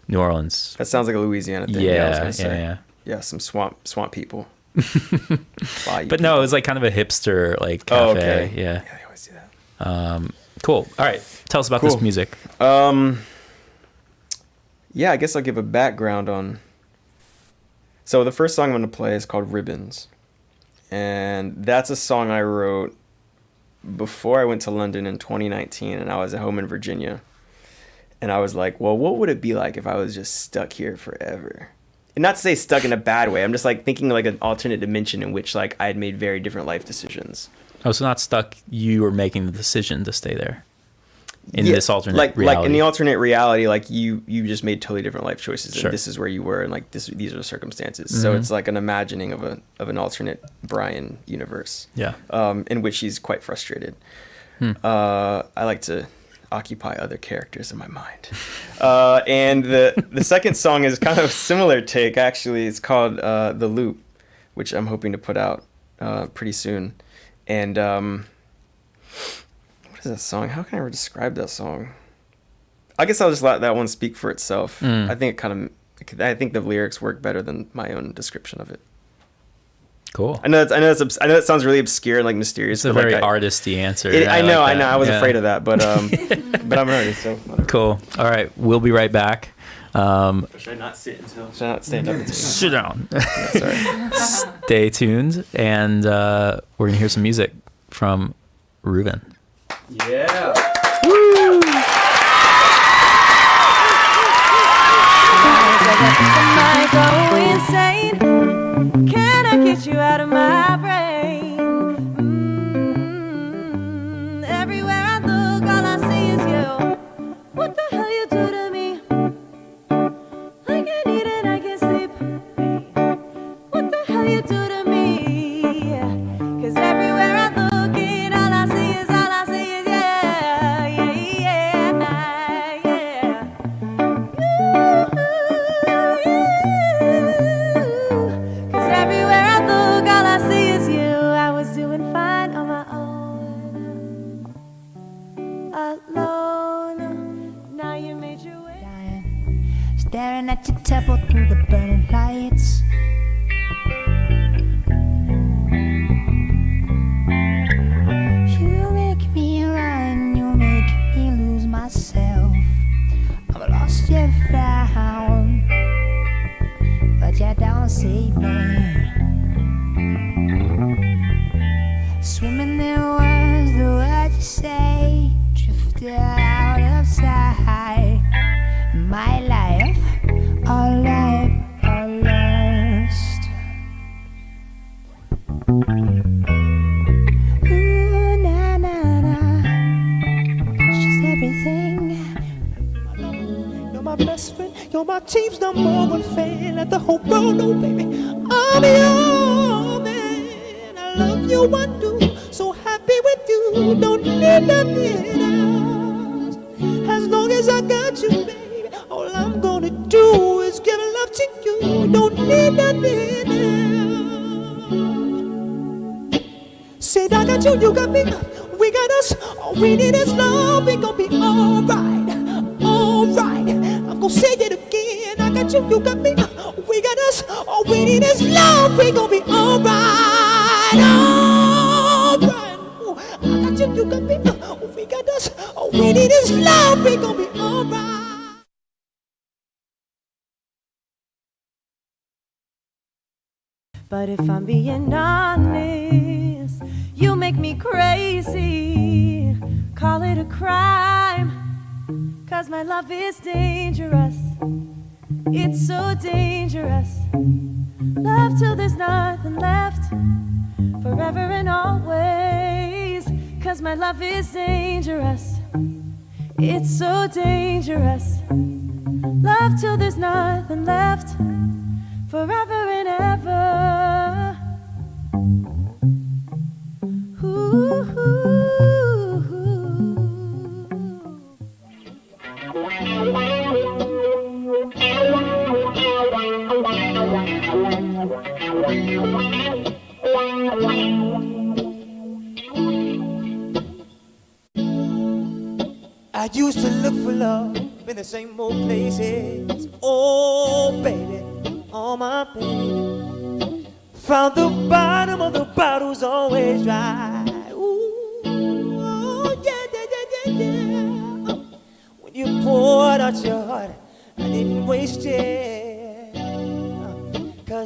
New Orleans. That sounds like a Louisiana thing. Yeah. Yeah, some swamp people. But no, it was like kind of a hipster like cafe. Oh, okay. Yeah. Yeah, they always do that. Cool. All right. Tell us about this Cool. music. Yeah, I guess I'll give a background on. So the first song I'm going to play is called Ribbons. And that's a song I wrote before I went to London in 2019, and I was at home in Virginia. And I was like, well, what would it be like if I was just stuck here forever? And not to say stuck in a bad way. I'm just like thinking like an alternate dimension in which like I had made very different life decisions. Oh, so not stuck. You were making the decision to stay there in this alternate reality. Like in the alternate reality, like you just made totally different life choices, Sure. and this is where you were, and like these are the circumstances. So it's like an imagining of an alternate Brian universe. Yeah. In which he's quite frustrated. I like to occupy other characters in my mind. And the second song is kind of a similar take, actually. It's called The Loop, which I'm hoping to put out pretty soon. And what is that song? How can I ever describe that song? I guess I'll just let that one speak for itself. I think I think the lyrics work better than my own description of it. Cool. I know that sounds really obscure and like mysterious. It's a very artisty answer. I know. like that. I was afraid of that, but but I'm an artist, so whatever. Cool. All right, we'll be right back. Should I not stand up until? Sit down. Yeah, sorry. Stay tuned, and we're gonna hear some music from Ruven. Yeah. I go insane. Can I get you out of my brain? Everywhere I look, all I see is you. What the hell you do to me? I can't eat and I can't sleep. What the hell you do to me? 'Cause everywhere I look, and all I see is yeah, yeah, yeah, yeah. Cause everywhere I look, all I see is you. I was doing fine on my own, alone. Now you made your way. Staring at your temple through the burning lights. You make me run, you make me lose myself. I'm lost and found, but you don't see me. Swimming in words, the words you say, drifted out of sight. My life, our life, our lost. Ooh, na na na, she's everything. You're my best friend, you're my team's #1 fan. Let the whole world know, baby, I'm your man. I love you, I do, so happy with you. Don't need nothing else. As long as I got you, baby, all I'm gonna do is give love to you. Don't need nothing else. Said I got you, you got me, we got us. All we need is love, we gon' be alright, alright. I'm gonna say it again. I got you, you got me, we got us. All we need is love, we gon' be alright, alright. I got you, you got me, we got us. All we need is love, we gon' be alright. But if I'm being honest, you make me crazy. Call it a crime, 'cause my love is dangerous. It's so dangerous. Love till there's nothing left, forever and always. 'Cause my love is dangerous. It's so dangerous. Love till there's nothing left, forever and ever. I used to look for love in the same old places. Oh, baby, oh, my baby. Found the bottom of the bottle's always dry. Ooh, oh, yeah, yeah, yeah, yeah, yeah. When you poured out your heart, I didn't waste it. 'Cause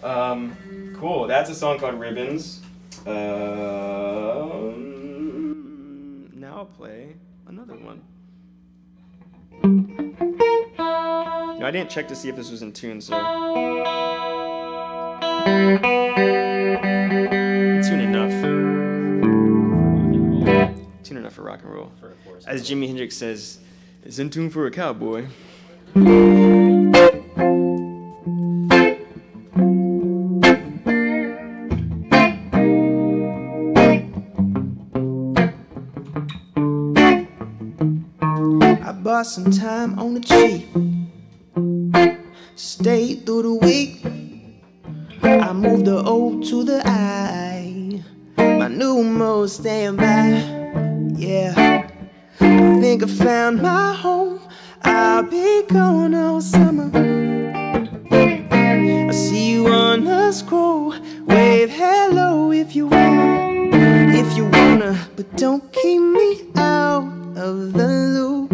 Cool. That's a song called Ribbons. Now I'll play another one. No, I didn't check to see if this was in tune, so. Tune enough. Tune enough for rock and roll. As Jimi Hendrix says, it's in tune for a cowboy. I bought some time on the cheap, stayed through the week. I moved the O to the I, my new mode standby. Yeah, I think I found my home. I'll be gone all summer. I see you on the scroll. Wave hello if you wanna, but don't keep me out of the loop.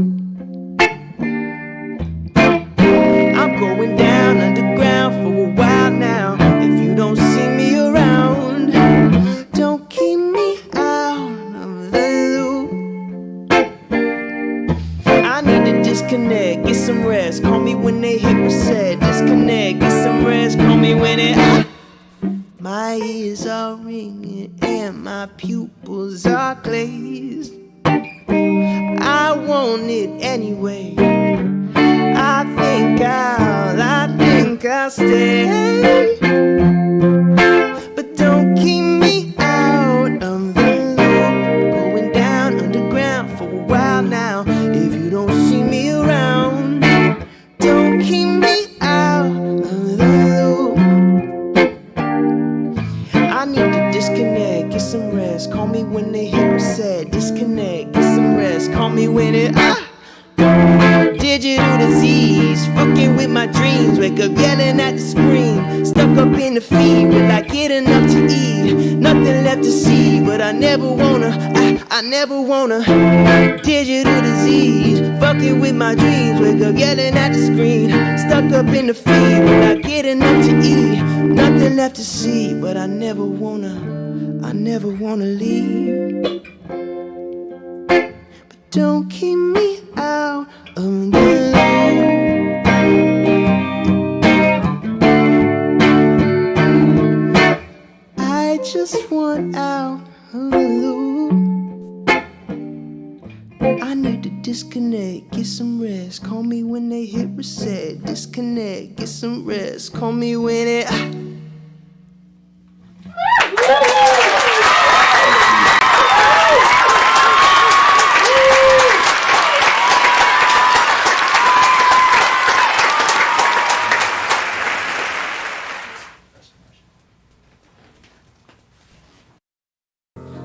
I'm going down underground for a while now. If you don't see me around, don't keep me out of the loop. I need to disconnect, get some rest. Call me when they hit reset. Disconnect, get some rest. Call me when it. My ears are ringing and my pupils are glazed. I want it anyway. I think I'll stay. But don't keep me out of the loop. Going down underground for a while now. If you don't see me around, don't keep me out of the loop. I need to disconnect, get some rest. Call me when they hit reset. Disconnect, get some rest. Call me when it. Digital disease, fucking with my dreams. Wake up yelling at the screen. Stuck up in the feed, will I get enough to eat? Nothing left to see, but I never wanna. I never wanna. Digital disease, fucking with my dreams. Wake up yelling at the screen. Stuck up in the feed, will I get enough to eat? Nothing left to see, but I never wanna leave. But don't keep me out of the loop. I just want out of the loop. I need to disconnect, get some rest. Call me when they hit reset. Disconnect, get some rest. Call me when it.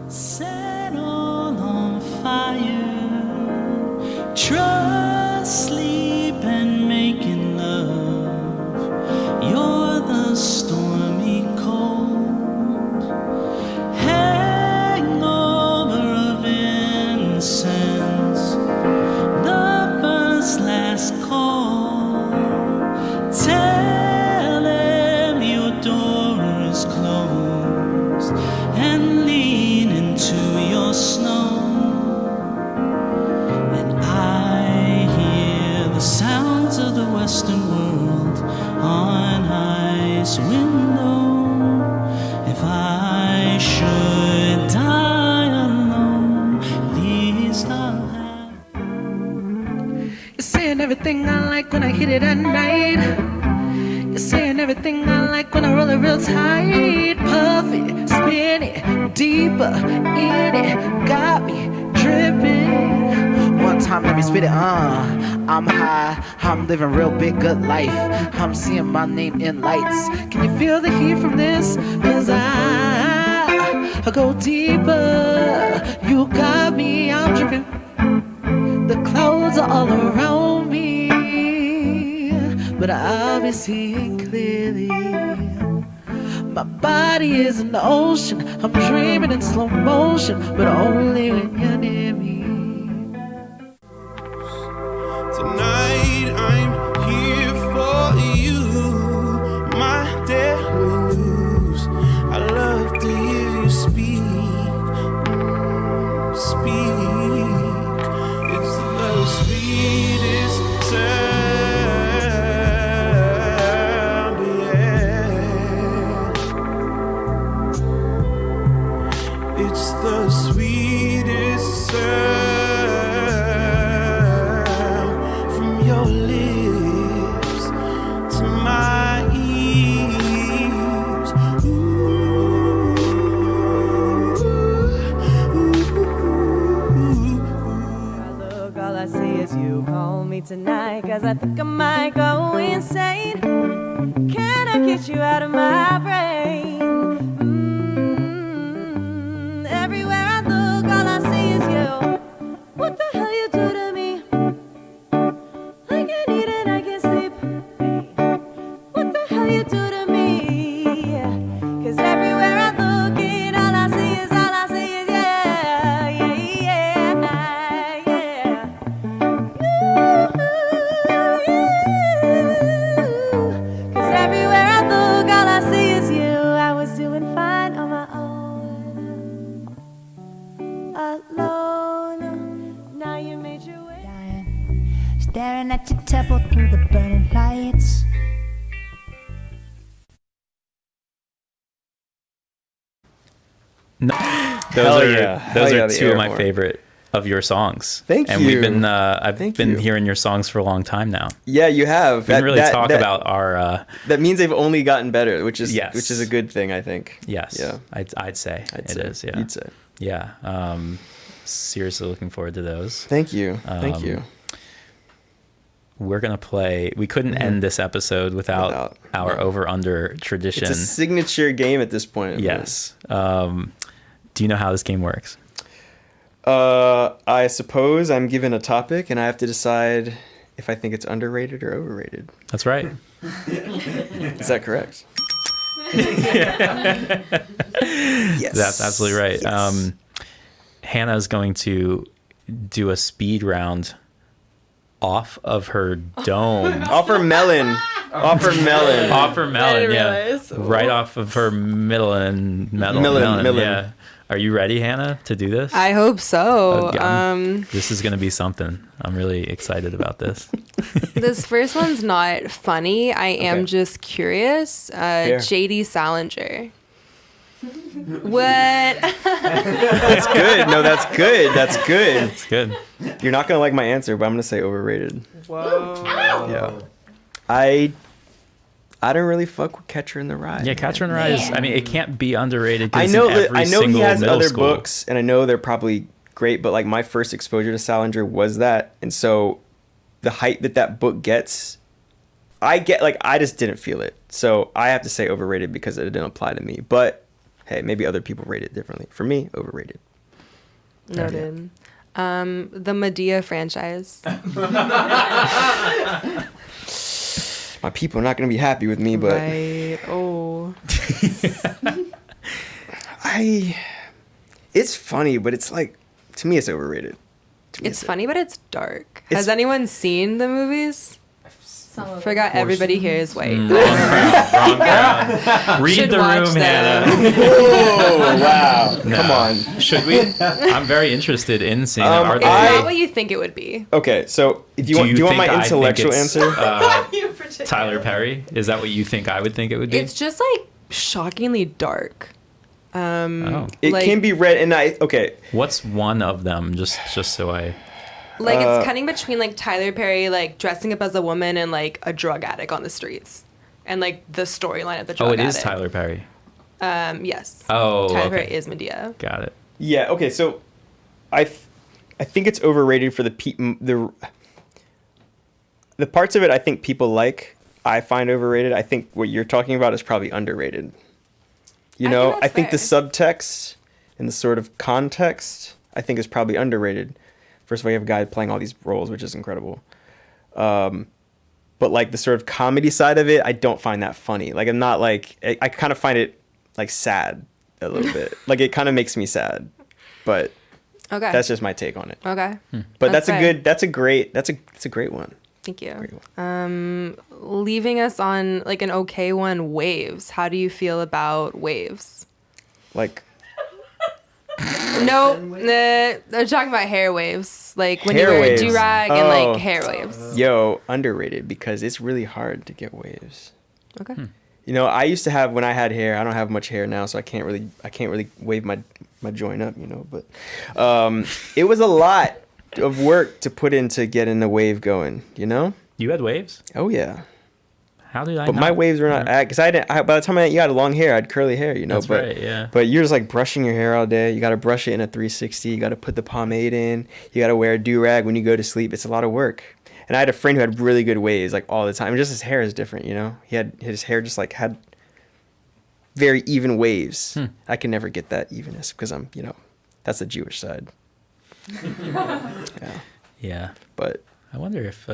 Set all on fire, trust, sleep, and making love. You're the stormy cold, hangover of innocence, the first last call. Tell him your door is closed and lean into your snow. And I hear the sounds of the western world on ice window. If I should die alone, at least I'll have. You're saying everything I like when I hit it at night. You're saying everything I like when I roll it real tight. Puffy, spin it, deeper in it, got me dripping. One time let me spit it, I'm high, I'm living real big good life. I'm seeing my name in lights. Can you feel the heat from this? Cause I go deeper. You got me, I'm dripping. The clouds are all around me, but I'll be seeing clearly. My body is in the ocean. I'm dreaming in slow motion, but only when you're near me. Tonight I'm here for you, my dear. 'cause I think I might go insane. Can I get you out of my brain? Everywhere I look, all I see is you. What the hell you do to me? I can't eat and I can't sleep. What the hell you do to me? 'Cause everywhere I look, and all I see is yeah, yeah, yeah, yeah. Cause everywhere I look, all I see is you. I was doing fine on my own, alone. Now you made your way. Staring at your temple through the burning lights. No, those are two of my favorite of your songs. Thank and you. we've been I've Thank been you. hearing your songs for a long time now. Yeah, you have. We didn't really talk about our that means they've only gotten better, which is Yes. which is a good thing, I think. yes. Yeah. I'd say it is. Yeah. You'd say. Yeah. Seriously looking forward to those. Thank you. Thank you. We're gonna play. We couldn't end this episode without our over under tradition. It's a signature game at this point. Yes. Do you know how this game works? I suppose I'm given a topic and I have to decide if I think it's underrated or overrated. That's right. Is that correct? Yes. That's absolutely right. Yes. Hannah's going to do a speed round off of her dome. Off her melon. Off her melon. Off her melon, yeah. realize. Right off of her melon. Melon. Yeah. Are you ready, Hannah, to do this? I hope so. This is going to be something. I'm really excited about this. This first one's not funny. I am just curious. J.D. Salinger. What? That's good. No, that's good. That's good. It's good. You're not going to like my answer, but I'm going to say overrated. Whoa. Yeah. I don't really fuck with Catcher in the Rye. Yeah, Catcher in the Rye is, I mean, it can't be underrated. I It's know in every I know he single has middle other school. books, and I know they're probably great, but like my first exposure to Salinger was that, and so the hype that book gets, I just didn't feel it. So I have to say overrated because it didn't apply to me. But hey, maybe other people rate it differently. For me, overrated. Noted. The Medea franchise. My people are not going to be happy with me, but Right. Oh. it's funny, but it's like, to me, it's overrated. To me, It's funny, but it's dark. It's- Has anyone seen the movies? Forgot everybody here is white. Wrong crowd. Read Should the watch room, them. Hannah. Oh, wow. No. Come on. Should we? I'm very interested in seeing it. Are It's they- not what you think it would be. Okay, so if you want, do you want think my I think intellectual it's, answer? Tyler Perry? Is that what you think I would think it would be? It's just like shockingly dark. Oh. It like- can be read, and okay. What's one of them? Just so I. Like it's cutting between like Tyler Perry like dressing up as a woman and like a drug addict on the streets, and like the storyline of the drug addict. Oh, it is Tyler Perry. Yes. Oh, Tyler okay. Perry is Medea. Got it. Yeah, okay, so I think it's overrated for the parts of it I think people like, I find overrated. I think what you're talking about is probably underrated. You know, I think the subtext and the sort of context I think is probably underrated. First of all, you have a guy playing all these roles, which is incredible. But like the sort of comedy side of it, I don't find that funny. Like I'm not like, I kind of find it like sad a little bit. Like it kind of makes me sad, but Okay. that's just my take on it. Okay. But that's fine. a great one. Thank you. Leaving us on like an okay one, Waves. How do you feel about Waves? Like No, they're talking about hair waves. Like when Hair you wear waves. a do-rag and Oh. like hair waves. Yo, underrated because it's really hard to get waves. Okay. You know, I used to have, when I had hair, I don't have much hair now, so I can't really wave my joint up, you know, but it was a lot of work to put into getting the wave going, you know? You had waves? Oh yeah. How did I? But my waves were not, because by the time you had long hair, I had curly hair, you know. That's but, right, yeah. But you're just like brushing your hair all day. You got to brush it in a 360. You got to put the pomade in. You got to wear a do-rag when you go to sleep. It's a lot of work. And I had a friend who had really good waves like all the time. Just his hair is different, you know. His hair just like had very even waves. I can never get that evenness because I'm, you know, that's the Jewish side. Yeah. But I wonder if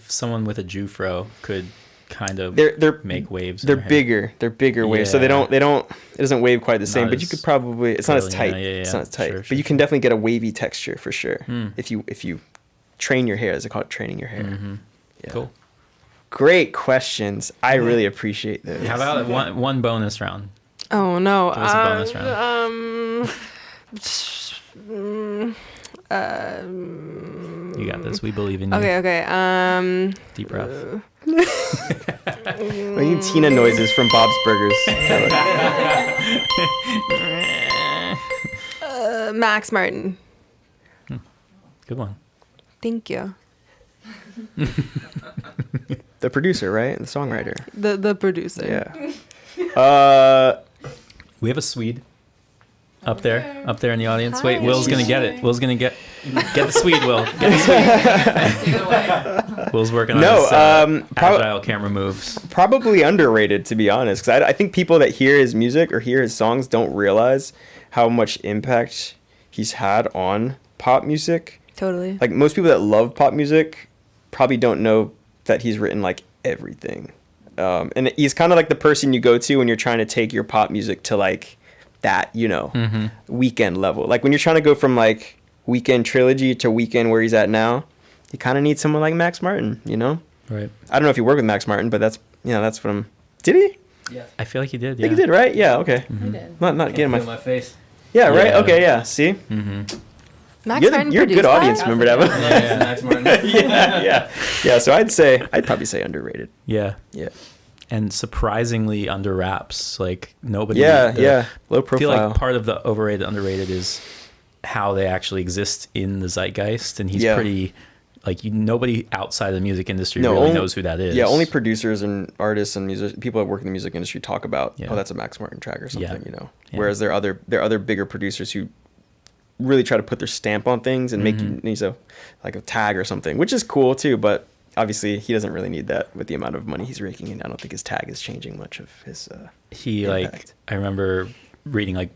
someone with a Jew fro could kind of make waves. They're bigger. They're bigger waves. So they don't. It doesn't wave quite the same. Not But you could probably. It's not as tight. It's not as tight. Sure, but you can definitely get a wavy texture for sure if you train your hair. As they call it, training your hair. Yeah. Cool. Great questions. I really appreciate those. How about one bonus round? Oh no. Give us a bonus round. You got this. We believe in you. Okay. Deep breath. Making Tina noises from Bob's Burgers. Max Martin. Good one. Thank you. The producer, right? The songwriter. The producer. Yeah. We have a Swede up there in the audience. Wait, Will's gonna get it. Will's gonna get the Swede. Will get the Swede. Will's working on his agile camera moves. Probably underrated, to be honest, because I think people that hear his music or hear his songs don't realize how much impact he's had on pop music. Totally. Like most people that love pop music probably don't know that he's written like everything. And he's kind of like the person you go to when you're trying to take your pop music to like that, you know, Weekend level. Like when you're trying to go from like Weekend trilogy to Weekend where he's at now, you kind of need someone like Max Martin, you know? Right. I don't know if you work with Max Martin, but that's what I'm... Did he? Yeah. I feel like he did, I think he did, right? Yeah, okay. I did. Not getting my face. Yeah, right? Okay, yeah. See? Max Martin You're a good produced audience that? member, Devin. Yeah, Max Martin. Yeah, so I'd probably say underrated. Yeah. Yeah. And surprisingly under wraps. Like nobody. Low profile. I feel like part of the overrated, underrated is how they actually exist in the zeitgeist, and he's pretty. Like nobody outside the music industry really knows who that is. Yeah, only producers and artists and people that work in the music industry talk about, oh, that's a Max Martin track or something, you know. Yeah. Whereas there are other bigger producers who really try to put their stamp on things and make like a tag or something, which is cool too. But obviously, he doesn't really need that with the amount of money he's raking in. I don't think his tag is changing much of his. Impact. I remember reading like.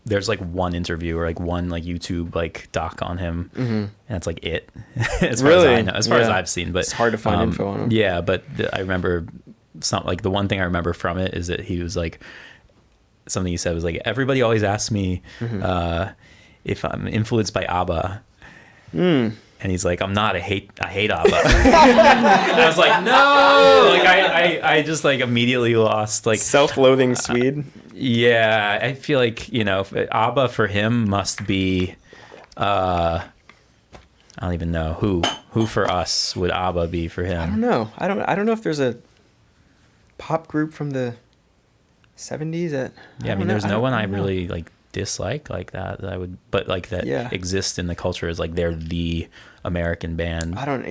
There's like one interview or like one like YouTube like doc on him, and it's like it. As far as I know, as far as I've seen, but it's hard to find info on him. Yeah, but I remember the one thing I remember from it is that he was like something he said was like, everybody always asks me if I'm influenced by ABBA. And he's like, I'm not. I hate ABBA. And I was like, no. Like I just like immediately lost like self-loathing Swede. Yeah, I feel like, you know, ABBA for him must be. I don't even know who for us would ABBA be for him. I don't know. I don't know if there's a pop group from the 70s that. Yeah, I mean, there's no one I really like dislike like that I would, but like that exists in the culture as like they're the American band. I don't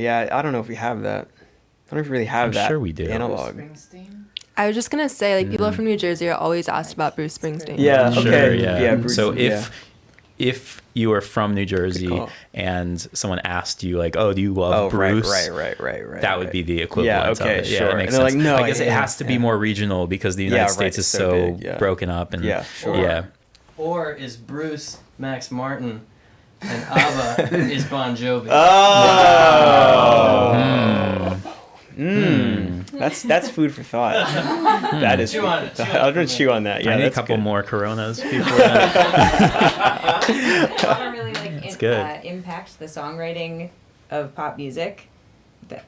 know if we have that. I don't know if we really have that. I'm sure we do. Analog. I was just gonna say, like, people from New Jersey are always asked about Bruce Springsteen. Yeah. Okay. Sure, yeah. Bruce, so if you were from New Jersey and someone asked you like, oh, do you love Bruce? Right. That would be the equivalent of it. Sure. Yeah, that makes and sense. Like, no, I guess it has to be more regional because the United States is so big, broken up. And sure. Or is Bruce Max Martin and ABBA is Bon Jovi? That's food for thought. That is. Chew on it. I'm gonna chew on that. Yeah, I need a couple more Coronas before that. ABBA really like impact the songwriting of pop music,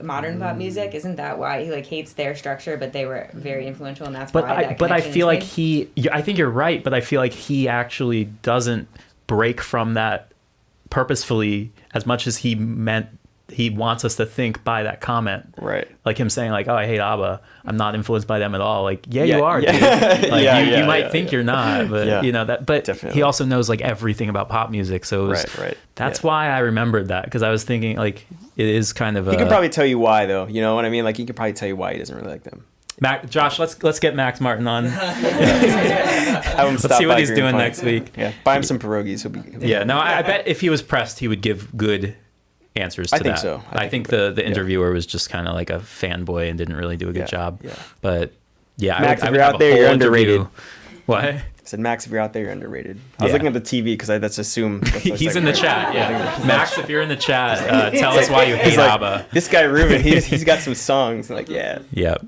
modern pop music. Isn't that why he like hates their structure, but they were very influential, and that's why that But I connection feel is like made? I think you're right, but I feel like he actually doesn't break from that purposefully as much as he wants us to think by that comment. Right. Like him saying like, oh, I hate ABBA. I'm not influenced by them at all. Like, you are, dude. Like, you might think you're not, but you know that. But definitely. he also knows like everything about pop music. So it was, that's why I remembered that, because I was thinking like it is kind of. He could probably tell you why though. You know what I mean? Like he could probably tell you why he doesn't really like them. Josh, let's get Max Martin on. Have him let's see what he's doing next week. Yeah, buy him some pierogies. He'll be no, I bet if he was pressed, he would give good answers to I think that. so. I think the interviewer was just kind of like a fanboy and didn't really do a good job. Yeah. But yeah, Max, I if would you're have out a there, whole you're interview. underrated. What? I said, Max, if you're out there, you're underrated. I was Yeah. looking at the TV because that's assumed. He's in the chat. Yeah, Max, if you're in the chat, tell us why you hate He's like, ABBA. This guy Ruven, he's got some songs. Like, yeah. Yep.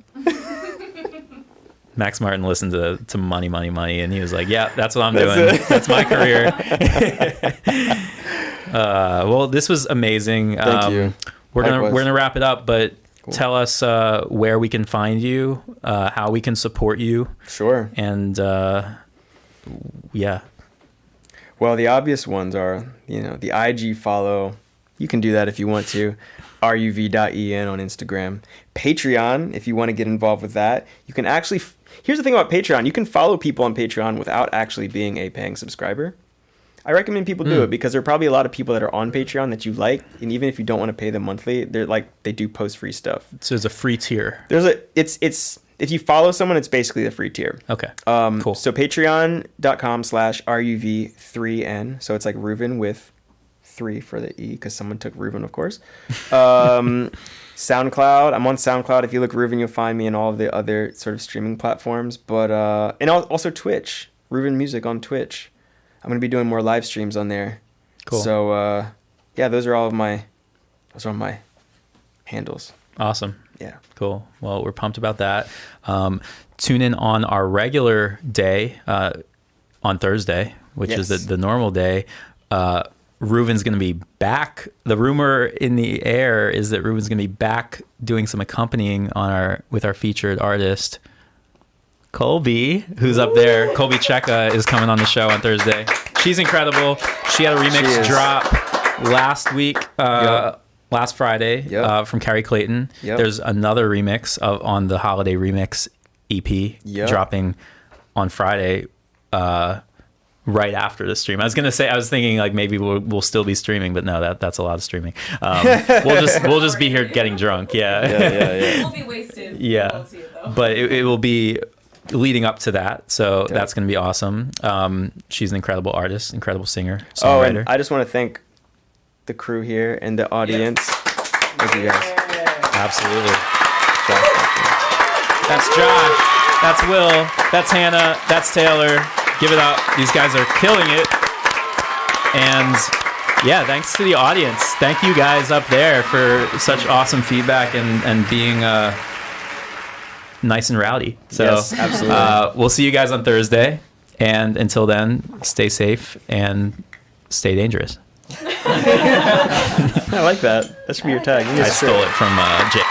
Max Martin listened to Money, Money, Money, and he was like, "Yeah, that's what I'm doing. That's my career." Well, this was amazing. Thank you. We're gonna wrap it up, but tell us where we can find you, how we can support you. Sure. And yeah. Well, the obvious ones are, the IG follow. You can do that if you want to. ruv.en on Instagram. Patreon, if you want to get involved with that. You can actually... Here's the thing about Patreon. You can follow people on Patreon without actually being a paying subscriber. I recommend people do it because there are probably a lot of people that are on Patreon that you like, and even if you don't want to pay them monthly, they do post free stuff. So there's a free tier. It's if you follow someone, it's basically the free tier. Okay. Cool. So patreon.com/ruv3n. So it's like Ruven with 3 for the E because someone took Ruven, of course. SoundCloud. I'm on SoundCloud. If you look Ruven, you'll find me in all of the other sort of streaming platforms. But and also Twitch. Ruven Music on Twitch. I'm gonna be doing more live streams on there. Cool. So yeah, those are all my handles. Awesome. Yeah. Cool. Well, we're pumped about that. Tune in on our regular day on Thursday, which is the normal day. Ruven's going to be back. The rumor in the air is that Ruven's going to be back doing some accompanying with our featured artist, Colby, who's up there. 𝐂𝐍𝐄𝐃 is coming on the show on Thursday. She's incredible. She had a remix drop last week, last Friday, from Carrie Clayton. Yep. There's another remix on the Holiday Remix EP dropping on Friday, right after the stream. I was thinking like maybe we'll still be streaming, but no, that's a lot of streaming. We'll just be here getting drunk. Yeah. We'll be wasted. Yeah, but it will be leading up to that, so that's going to be awesome. She's an incredible artist, incredible singer, songwriter. And I just want to thank the crew here and the audience. Thank you guys. Absolutely. That's Josh. That's Will. That's Hannah. That's Taylor. Give it up. These guys are killing it. And yeah, thanks to the audience. Thank you guys up there for such awesome feedback and being nice and rowdy. So yes, absolutely. We'll see you guys on Thursday. And until then, stay safe and stay dangerous. I like that. That should be your tag. I stole it from Jay.